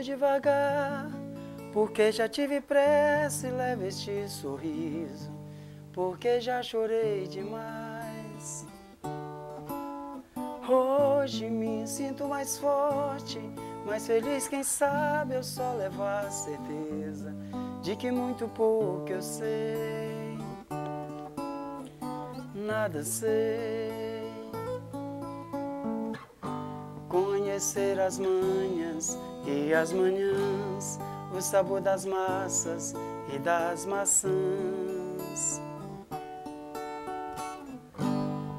devagar, porque já tive pressa e leve este sorriso, porque já chorei demais. Hoje me sinto mais forte, mais feliz, quem sabe eu só levo a certeza de que muito pouco eu sei, nada sei. Conhecer as manhas e as manhãs, o sabor das massas e das maçãs.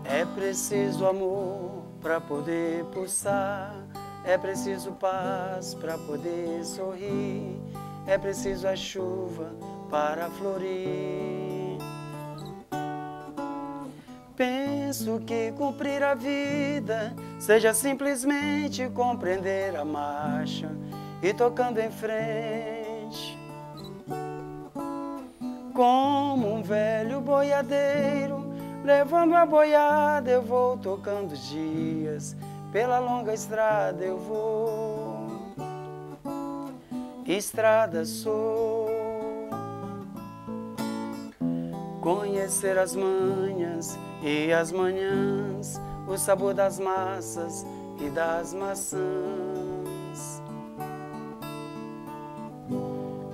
É preciso amor para poder pulsar, é preciso paz para poder sorrir, é preciso a chuva para florir. Penso que cumprir a vida seja simplesmente compreender a marcha e tocando em frente. Como um velho boiadeiro, levando a boiada eu vou tocando os dias, pela longa estrada eu vou. Estrada sou. Conhecer as manhas e as manhãs, o sabor das massas e das maçãs.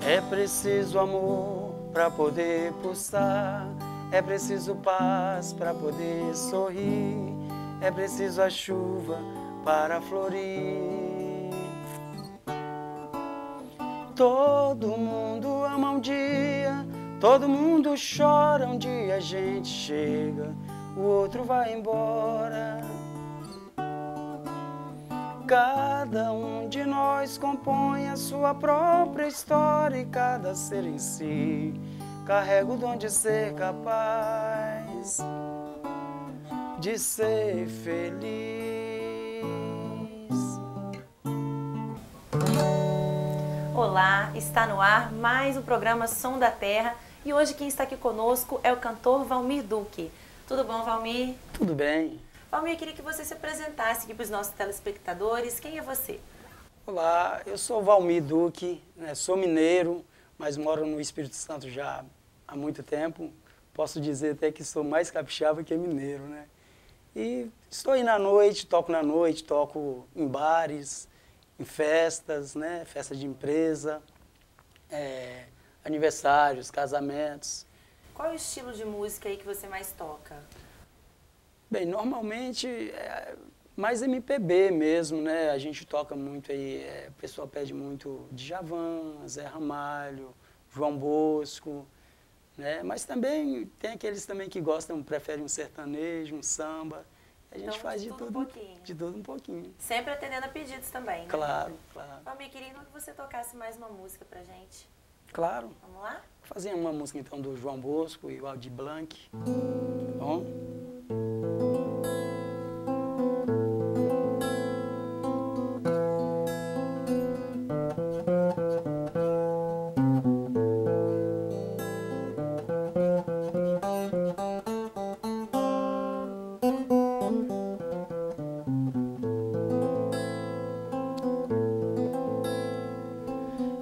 É preciso amor para poder pulsar, é preciso paz para poder sorrir, é preciso a chuva para florir. Todo mundo ama um dia, todo mundo chora, um dia a gente chega, o outro vai embora. Cada um de nós compõe a sua própria história e cada ser em si carrega o dom de ser capaz de ser feliz. Olá, está no ar mais um programa Som da Terra e hoje quem está aqui conosco é o cantor Valmir Duque. Tudo bom, Valmir? Tudo bem. Valmir, eu queria que você se apresentasse aqui para os nossos telespectadores. Quem é você? Olá, eu sou Valmir Duque, né? Sou mineiro, mas moro no Espírito Santo já há muito tempo. Posso dizer até que sou mais capixaba que mineiro, né? E estou aí na noite, toco em bares, em festas, né? Festa de empresa, aniversários, casamentos. Qual é o estilo de música aí que você mais toca? Bem, normalmente mais MPB mesmo, né? A gente toca muito aí, o pessoal pede muito Djavan, Zé Ramalho, João Bosco, né? Mas também tem aqueles também que gostam, preferem um sertanejo, um samba. A gente Então, faz de tudo um pouquinho. Sempre atendendo a pedidos também, né? Claro, claro. Valmir, queria que você tocasse mais uma música pra gente. Claro. Vamos lá? Vou fazer uma música então do João Bosco e o Aldir Blanc. Tá bom?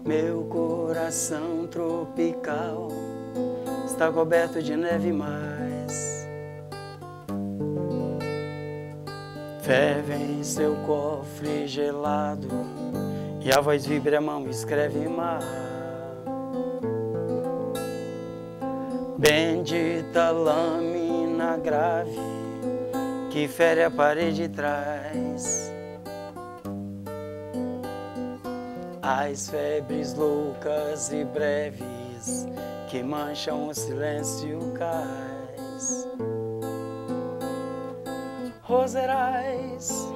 Meu coração tropical está coberto de neve, mas ferve em seu cofre gelado e a voz vibra, a mão escreve mar. Bendita lâmina grave que fere a parede de trás. As febres loucas e breves que mancham o silêncio cais. Roserais,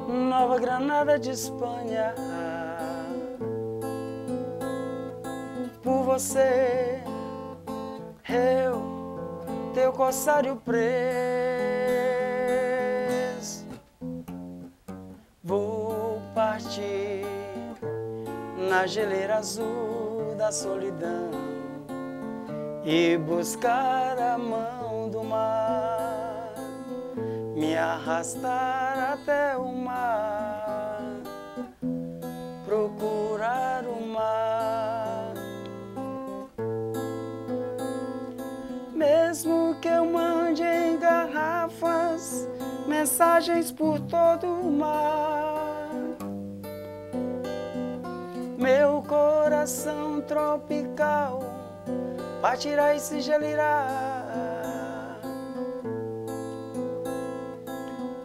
Nova Granada de Espanha. Por você, eu, teu corsário preso, vou partir na geleira azul da solidão e buscar a mão do mar, me arrastar até o mar, mesmo que eu mande em garrafas mensagens por todo o mar, meu coração tropical partirá e se gelirá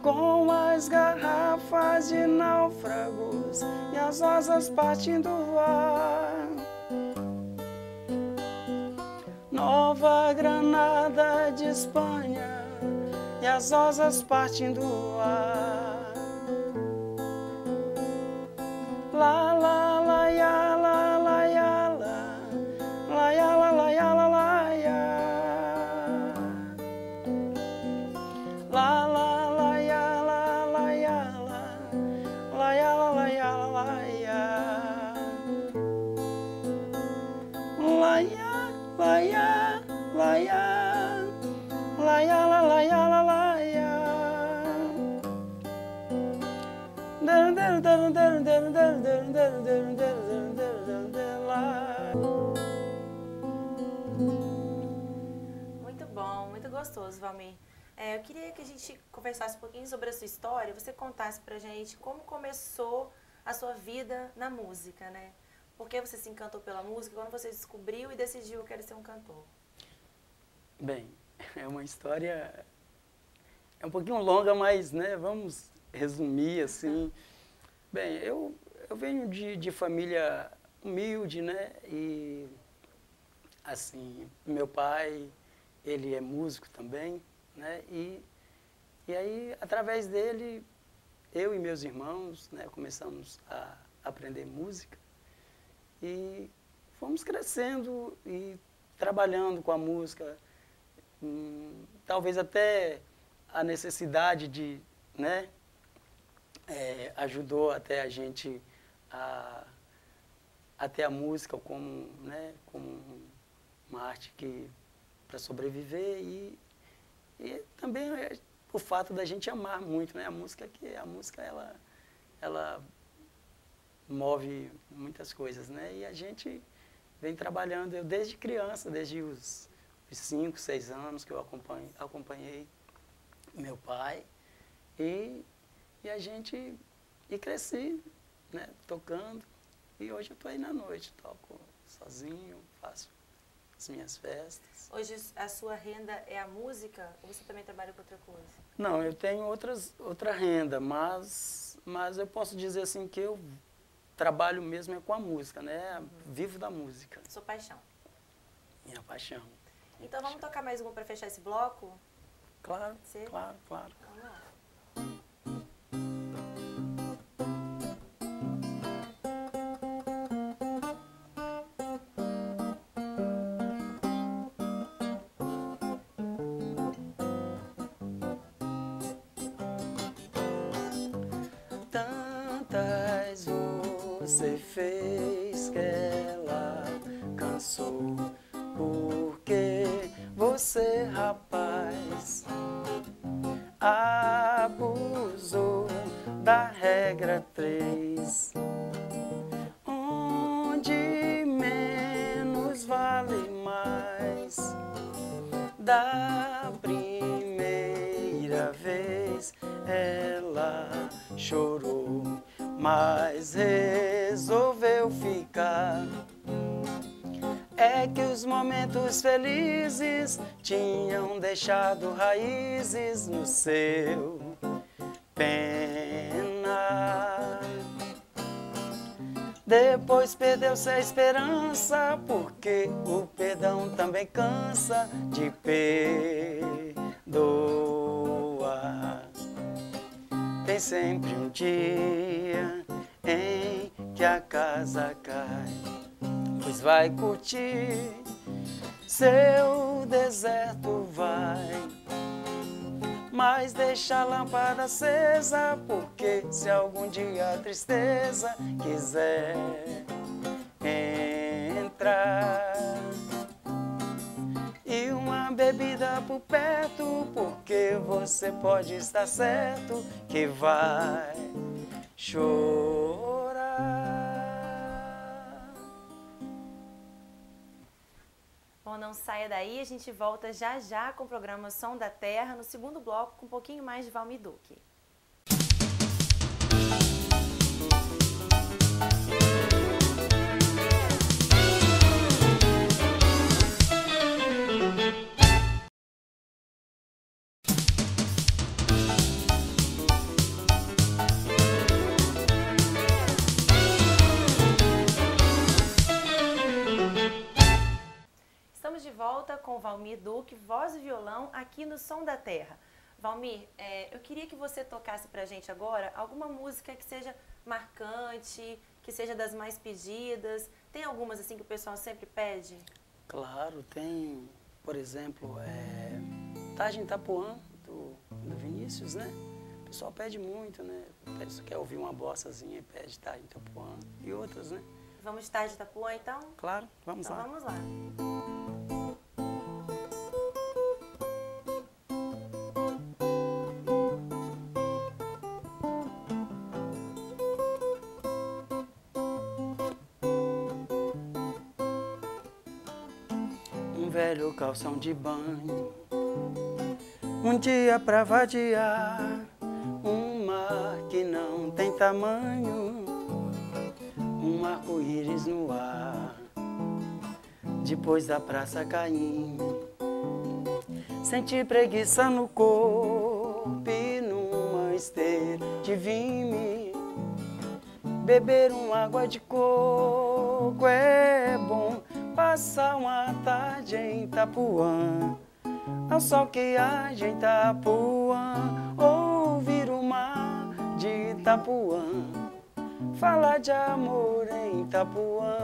com as garrafas de náufragos e as rosas partindo do ar. Nova Granada de Espanha e as rosas partindo do ar. La la la ya la la ya la ya la la ya la la ya. La la la ya la ya la ya la ya la ya. La ya la ya la ya la ya la ya la la ya. Muito bom, muito gostoso, Valmir. Eu queria que a gente conversasse um pouquinho sobre a sua história, você contasse pra gente como começou a sua vida na música, né? Por que você se encantou pela música, quando você descobriu e decidiu que quero ser um cantor? Bem, é uma história, é um pouquinho longa, mas, né, vamos resumir, assim. Bem, eu venho de família humilde, né, e, assim, meu pai, ele é músico também, né, e aí, através dele, eu e meus irmãos, né, começamos a aprender música e fomos crescendo e trabalhando com a música. Talvez até a necessidade de, né, ajudou até a gente a ter a música como, né, como uma arte que para sobreviver e também o fato da gente amar muito, né, a música ela move muitas coisas, né, e a gente vem trabalhando, eu desde criança, desde os 5, 6 anos que eu acompanhei meu pai e a gente cresci, né, tocando, e hoje eu estou aí na noite, toco sozinho, faço as minhas festas. Hoje a sua renda é a música ou você também trabalha com outra coisa? Não, eu tenho outra renda, mas eu posso dizer assim que eu trabalho mesmo é com a música, né, vivo da música. Sua paixão. Minha paixão. Então vamos tocar mais uma para fechar esse bloco? Claro, claro, claro. Vamos lá. Tantas você fez que ela cansou. Porque você, rapaz, abusou da regra 3, onde menos vale mais. Da primeira vez ela chorou, mas resolveu ficar. É que os momentos felizes tinham deixado raízes no seu pena. Depois perdeu-se a esperança, porque o perdão também cansa de perdoar. Tem sempre um dia em que a casa cai, pois vai curtir, seu deserto vai. Mas deixa a lâmpada acesa, porque se algum dia a tristeza quiser entrar, e uma bebida por perto, porque você pode estar certo que vai chorar. Bom, não saia daí, a gente volta já já com o programa Som da Terra, no segundo bloco, com um pouquinho mais de Valmir Duque. Estamos de volta com o Valmir Duque, voz e violão, aqui no Som da Terra. Valmir, eu queria que você tocasse pra gente agora alguma música que seja marcante, que seja das mais pedidas. Tem algumas assim que o pessoal sempre pede? Claro, tem, por exemplo, Tarde em Itapuã, do Vinícius, né? O pessoal pede muito, né? O pessoal quer ouvir uma bossazinha e pede Tarde em Itapuã e outras, né? Vamos de Tarde de Itapuã, então? Claro, vamos Então lá. vamos lá. Um velho calção de banho, um dia pra vadiar, um mar que não tem tamanho, um arco-íris no ar, depois da praça caindo, senti preguiça no corpo e numa esteira de vime, beber uma água de coco é bom, passar uma tarde em Itapuã, ao sol que age em Itapuã, ouvir o mar de Itapuã, falar de amor em Itapuã.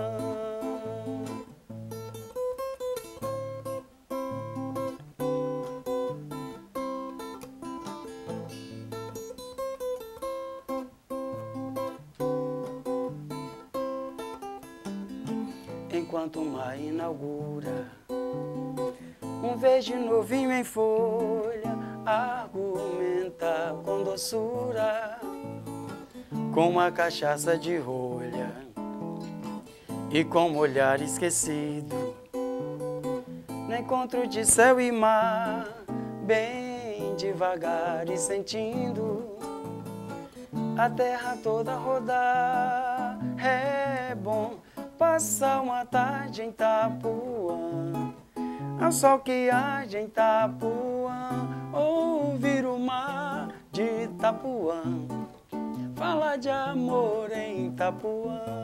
Enquanto o mar inaugura um verde novinho em folha, argumenta com doçura, com uma cachaça de rolha e com um olhar esquecido, no encontro de céu e mar, bem devagar e sentindo a terra toda rodar. É bom passar uma tarde em Itapuã, ao sol que age em Itapuã, ouvir o mar de Itapuã, falar de amor em Itapuã.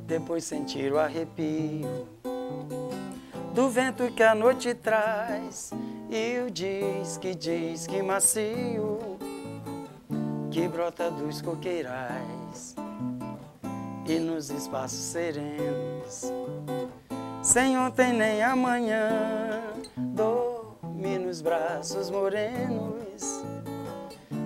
Depois sentir o arrepio do vento que a noite traz, e o diz que macio, que brota dos coqueirais e nos espaços serenos, sem ontem nem amanhã, dorme nos braços morenos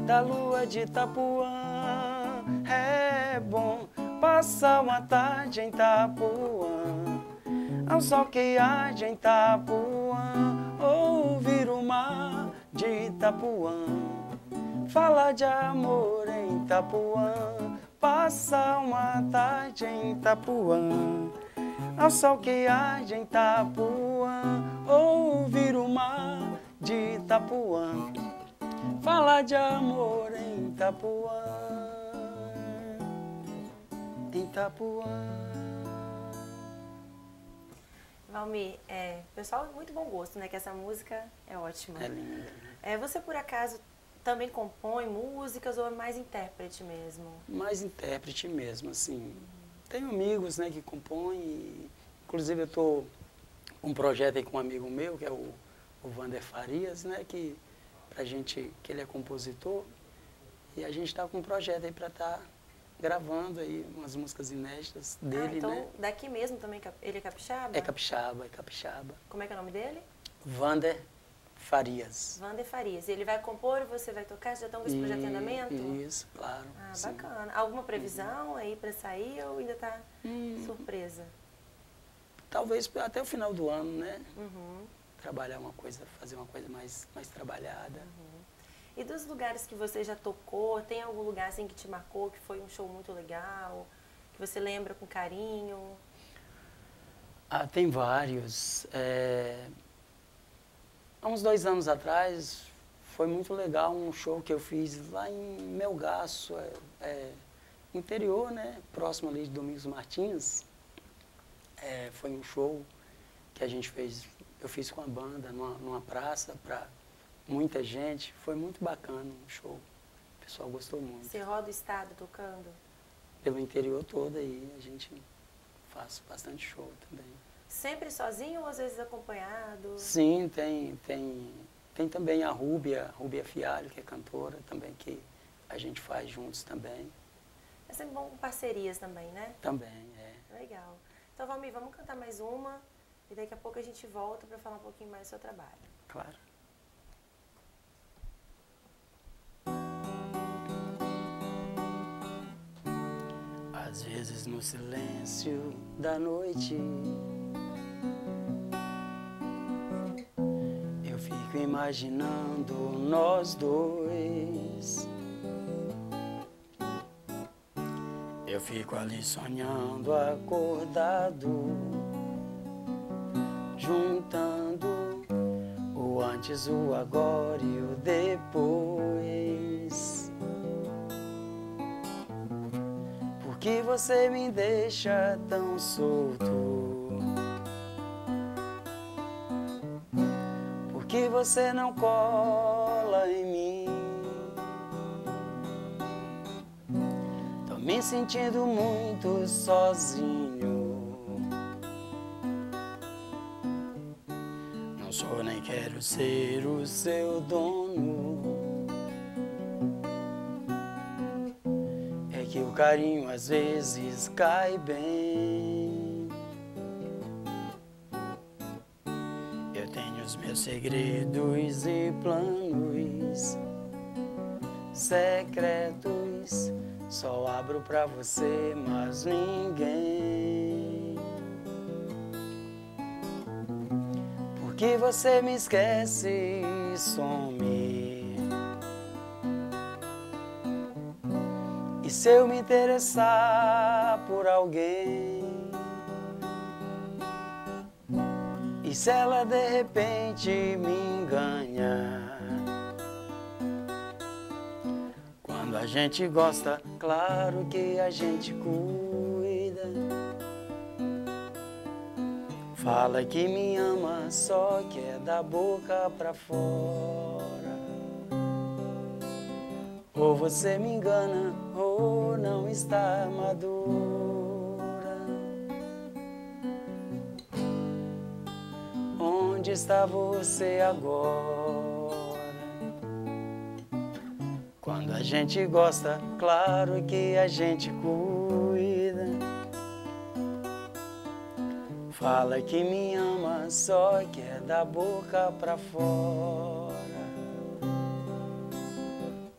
da lua de Itapuã. É bom passar uma tarde em Itapuã, ao sol que age em Itapuã, ouvir o mar de Itapuã, falar de amor em Itapuã. Passar uma tarde em Itapuã, ao sol que age em Itapuã, ouvir o mar de Itapuã, falar de amor em Itapuã. Em Itapuã. Valmir, pessoal, muito bom gosto, né? Que essa música é ótima. É linda. Você, por acaso, também compõe músicas ou é mais intérprete mesmo? Mais intérprete mesmo, assim. Tenho amigos, né, que compõem. Inclusive, eu estou com um projeto aí com um amigo meu, que é o Vander Farias, né, que ele é compositor. E a gente está com um projeto aí para estar gravando aí umas músicas inéditas dele, então, né? daqui mesmo também, ele é capixaba? É capixaba, é capixaba. Como é que é o nome dele? Vander Farias. Vander Farias. E ele vai compor, você vai tocar? Vocês já estão com esse projeto em andamento? Isso, claro. Ah, sim. bacana. Alguma previsão aí para sair ou ainda está surpresa? talvez até o final do ano, né? Uhum. Trabalhar uma coisa, fazer uma coisa mais trabalhada. E dos lugares que você já tocou, tem algum lugar assim que te marcou, que foi um show muito legal, que você lembra com carinho? Ah, tem vários. Há uns 2 anos atrás, foi muito legal um show que eu fiz lá em Melgaço, interior, né? Próximo ali de Domingos Martins. Foi um show que a gente fez, eu fiz com a banda numa praça para muita gente. Foi muito bacana o show. O pessoal gostou muito. Você roda o estado tocando? Pelo interior todo aí, a gente faz bastante show também. Sempre sozinho ou às vezes acompanhado? Sim, tem também a Rúbia Fialho, que é cantora também, que a gente faz juntos também. É sempre bom com parcerias também, né? Também, Legal. Então, Valmir, vamos cantar mais uma e daqui a pouco a gente volta para falar um pouquinho mais do seu trabalho. Claro. Às vezes no silêncio da noite eu fico imaginando nós dois. Eu fico ali sonhando acordado, juntando o antes, o agora e o depois. Por que você me deixa tão solto? Por que você não cola em mim? Tô me sentindo muito sozinho. Não sou nem quero ser o seu dono. É que o carinho às vezes cai bem. Eu tenho os meus segredos e planos secretos. Só abro pra você, mas ninguém. Porque você me esquece e some. E se eu me interessar por alguém? E se ela de repente me engana? Quando a gente gosta, claro que a gente cuida. Fala que me ama, só que é da boca pra fora. Ou você me engana, ou não está madura. Onde está você agora? Quando a gente gosta, claro que a gente cuida. Fala que me ama, só que é da boca pra fora.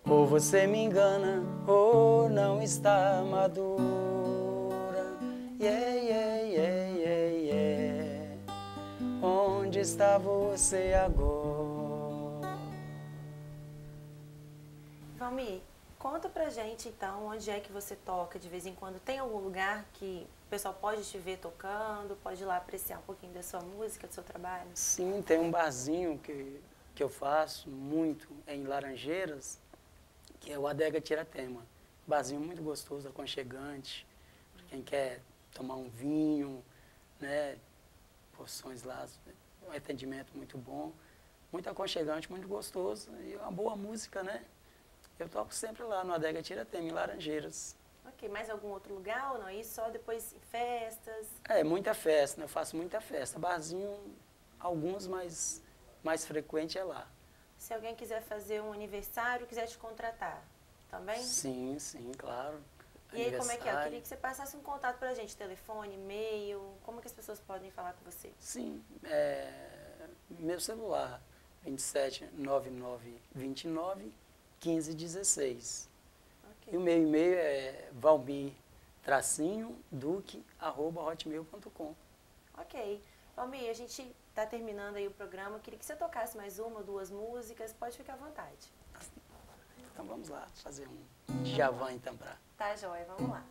Ou você me engana, ou não está madura. Yeah, yeah, yeah, yeah, yeah. Onde está você agora? Valmir, conta pra gente então onde é que você toca de vez em quando. Tem algum lugar que o pessoal pode te ver tocando, pode ir lá apreciar um pouquinho da sua música, do seu trabalho? Sim, tem um barzinho que eu faço muito em Laranjeiras, que é o Adega Tiratema. Barzinho muito gostoso, aconchegante, para quem quer tomar um vinho, né? Porções lá, um atendimento muito bom, muito aconchegante, muito gostoso e uma boa música, né? Eu toco sempre lá no Adega Tiratema, em Laranjeiras. Ok, mais algum outro lugar ou não? Isso só depois em festas? Muita festa, né? Eu faço muita festa. Barzinho, alguns, mas mais frequente é lá. Se alguém quiser fazer um aniversário, quiser te contratar, também? Sim, claro. E aí, como é que é? Eu queria que você passasse um contato pra gente, telefone, e-mail, como que as pessoas podem falar com você? Sim, meu celular, 2799291516. Okay. E o meu e-mail é valmir-duque@hotmail.com. Ok. Valmir, a gente está terminando aí o programa. Eu queria que você tocasse mais uma ou duas músicas. Pode ficar à vontade. Então vamos lá, fazer um Djavan então para... Tá, joia. Vamos lá.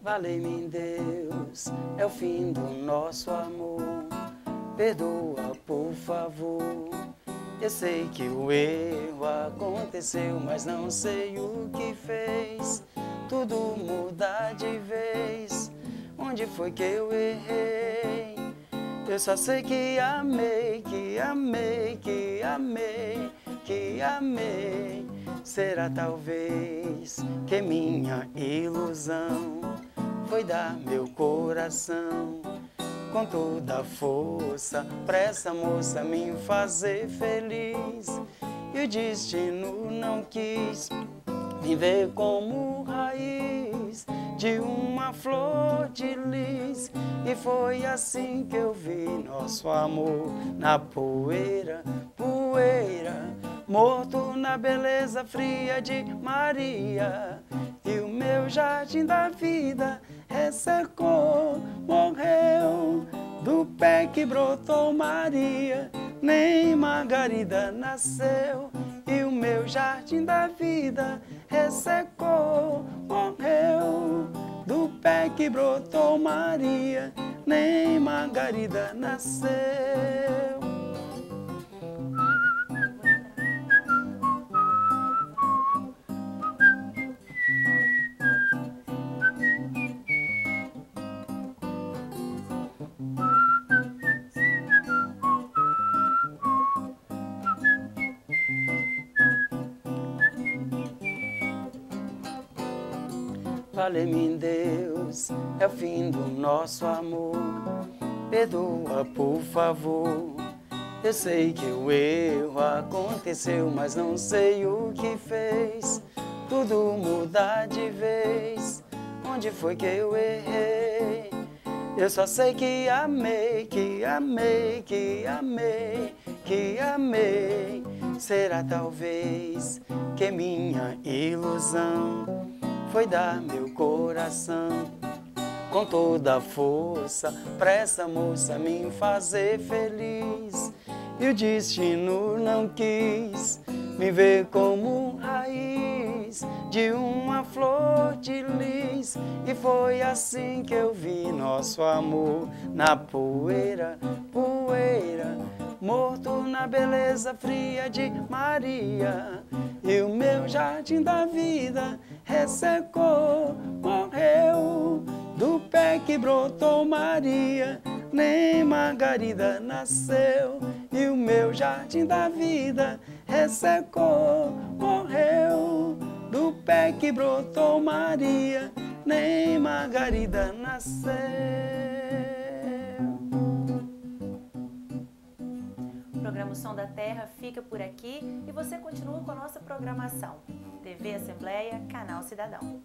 Valei-me Deus, é o fim do nosso amor. Perdoa, por favor. Eu sei que o erro aconteceu, mas não sei o que fez tudo mudar de vez. Onde foi que eu errei? Eu só sei que amei, que amei, que amei, que amei. Será talvez que minha ilusão foi dar meu coração com toda a força pra essa moça me fazer feliz. E o destino não quis me ver como raiz de uma flor de lis. E foi assim que eu vi nosso amor na poeira, poeira, morto na beleza fria de Maria. E o meu jardim da vida ressecou, morreu. Do pé que brotou Maria, nem Margarida nasceu. E o meu jardim da vida ressecou, morreu. Do pé que brotou Maria, nem Margarida nasceu. Valei-me Deus, é o fim do nosso amor. Perdoa, por favor. Eu sei que o erro aconteceu, mas não sei o que fez tudo mudar de vez. Onde foi que eu errei? Eu só sei que amei, que amei, que amei, que amei. Será talvez que minha ilusão foi dar meu coração com toda a força pra essa moça me fazer feliz. E o destino não quis me ver como raiz de uma flor de lis. E foi assim que eu vi nosso amor na poeira, poeira, morto na beleza fria de Maria. E o meu jardim da vida ressecou, morreu. Do pé que brotou Maria, nem Margarida nasceu. E o meu jardim da vida ressecou, morreu. Do pé que brotou Maria, nem Margarida nasceu. O programa Som da Terra fica por aqui e você continua com a nossa programação. TV Assembleia, Canal Cidadão.